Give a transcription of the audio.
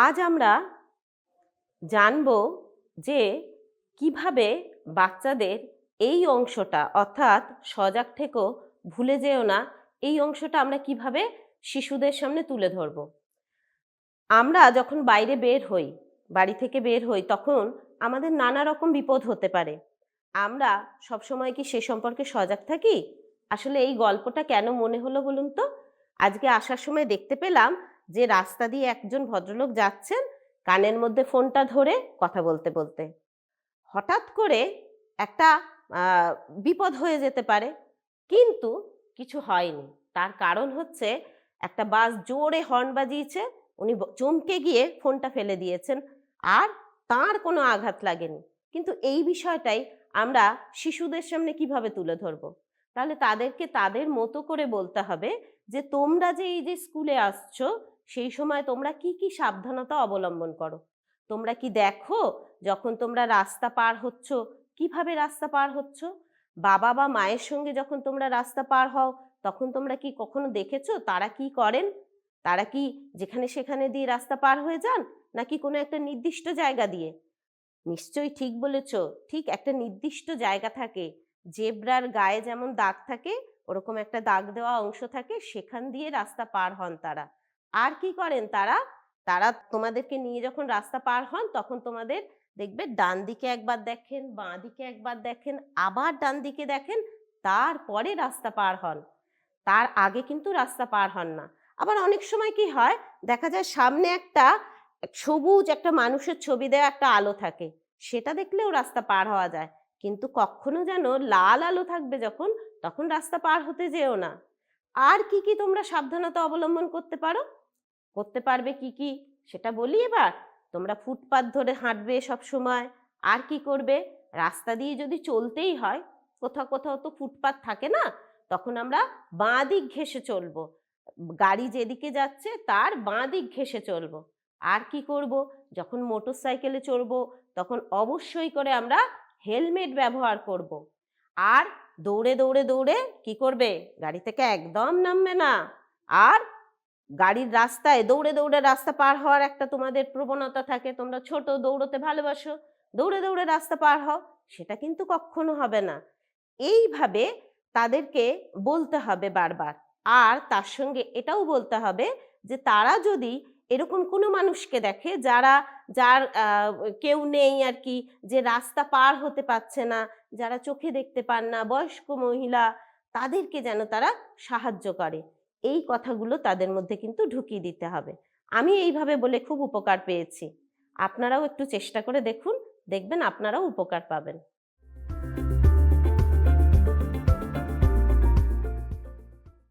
আজ আমরা জানব যে কিভাবে বাচ্চাদের এই অংশটা অর্থাৎ সজাগ থেকো, ভুলে যেও না, এই অংশটা আমরা কিভাবে শিশুদের সামনে তুলে ধরব। আমরা যখন বাইরে বের হই, বাড়ি থেকে বের হই, তখন আমাদের নানা রকম বিপদ হতে পারে। আমরা সবসময় কি সে সম্পর্কে সজাগ থাকি? আসলে এই গল্পটা কেন মনে হলো বলুন তো? আজকে আসার সময় দেখতে পেলাম যে রাস্তা দিয়ে একজন ভদ্রলোক যাচ্ছেন, কানের মধ্যে ফোনটা ধরে কথা বলতে বলতে। হঠাৎ করে একটা বিপদ হয়ে যেতে পারে, কিন্তু কিছু হয়নি। তার কারণ হচ্ছে একটা বাস জোরে হর্ন বাজিয়েছে, উনি চমকে গিয়ে ফোনটা ফেলে দিয়েছেন, আর তার কোনো আঘাত লাগেনি। কিন্তু এই বিষয়টাই আমরা শিশুদের সামনে কিভাবে তুলে ধরবো? তাহলে তাদেরকে তাদের মতো করে বলতে হবে যে তোমরা যে এই যে স্কুলে আসছো, সেই সময় তোমরা কি কি সাবধানতা অবলম্বন করো। তোমরা কি দেখো যখন তোমরা রাস্তা পার হচ্ছ কিভাবে রাস্তা পার হচ্ছ? বাবা বা মায়ের সঙ্গে যখন তোমরা রাস্তা পার হও, তখন তোমরা কি কখনো দেখেছো তারা কি করেন? তারা কি যেখানে সেখানে দিয়ে রাস্তা পার হয়ে যান, নাকি কোনো একটা নির্দিষ্ট জায়গা দিয়ে? নিশ্চয়ই ঠিক বলেছ। ঠিক একটা নির্দিষ্ট জায়গা থাকে। জেব্রার গায়ে যেমন দাগ থাকে, ওরকম একটা দাগ দেওয়া অংশ থাকে, সেখান দিয়ে রাস্তা পার হন তারা। আর কি করেন তারা? তারা তোমাদেরকে নিয়ে যখন রাস্তা পার হন, তখন তোমাদের দেখবে ডান দিকে একবার দেখেন, বাঁ দিকে একবার দেখেন, আবার ডান দিকে দেখেন, তারপরে রাস্তা পার হন। তার আগে কিন্তু রাস্তা পার হন না। আবার অনেক সময় কি হয়, দেখা যায় সামনে একটা সবুজ একটা মানুষের ছবি দেওয়া একটা আলো থাকে, সেটা দেখলেও রাস্তা পার হওয়া যায়। কিন্তু কখনো যেন লাল আলো থাকবে যখন, তখন রাস্তা পার হতে যেও না। আর কি কি তোমরা সাবধানতা অবলম্বন করতে পারো, করতে পারবে কি কি সেটা বলি এবার। তোমরা ফুটপাত ধরে হাঁটবে সব সময়। আর কি করবে? রাস্তা দিয়ে যদি চলতেই হয়, কোথাও কোথাও তো ফুটপাত থাকে না, তখন আমরা বাঁ দিক ঘেঁষে চলবো। গাড়ি যেদিকে যাচ্ছে তার বাঁ দিক ঘেঁষে চলবো। আর কি করব? যখন মোটর সাইকেলে চড়বো, তখন অবশ্যই করে আমরা হেলমেট ব্যবহার করব। আর দৌড়ে দৌড়ে দৌড়ে কি করবে? গাড়ি থেকে একদম নামবে না। আর গাড়ির রাস্তায় দৌড়ে দৌড়ে রাস্তা পার হওয়ার একটা তোমাদের প্রবণতা থাকে, তোমরা ছোট, দৌড়তে ভালোবাসো, দৌড়ে দৌড়ে রাস্তা পার হও, সেটা কিন্তু কখনো হবে না। এইভাবে তাদেরকে বলতে হবে বারবার। আর তার সঙ্গে এটাও বলতে হবে যে তারা যদি এরকম কোনো মানুষকে দেখে যার কেউ নেই আর কি, যে রাস্তা পার হতে পারছে না, যারা চোখে দেখতে পান না, বয়স্ক মহিলা, তাদেরকে যেন তারা সাহায্য করে। এই কথাগুলো তাদের মধ্যে কিন্তু ঢুকিয়ে দিতে হবে। আমি এইভাবে বলে খুব উপকার পেয়েছি। আপনারাও একটু চেষ্টা করে দেখুন, দেখবেন আপনারাও উপকার পাবেন।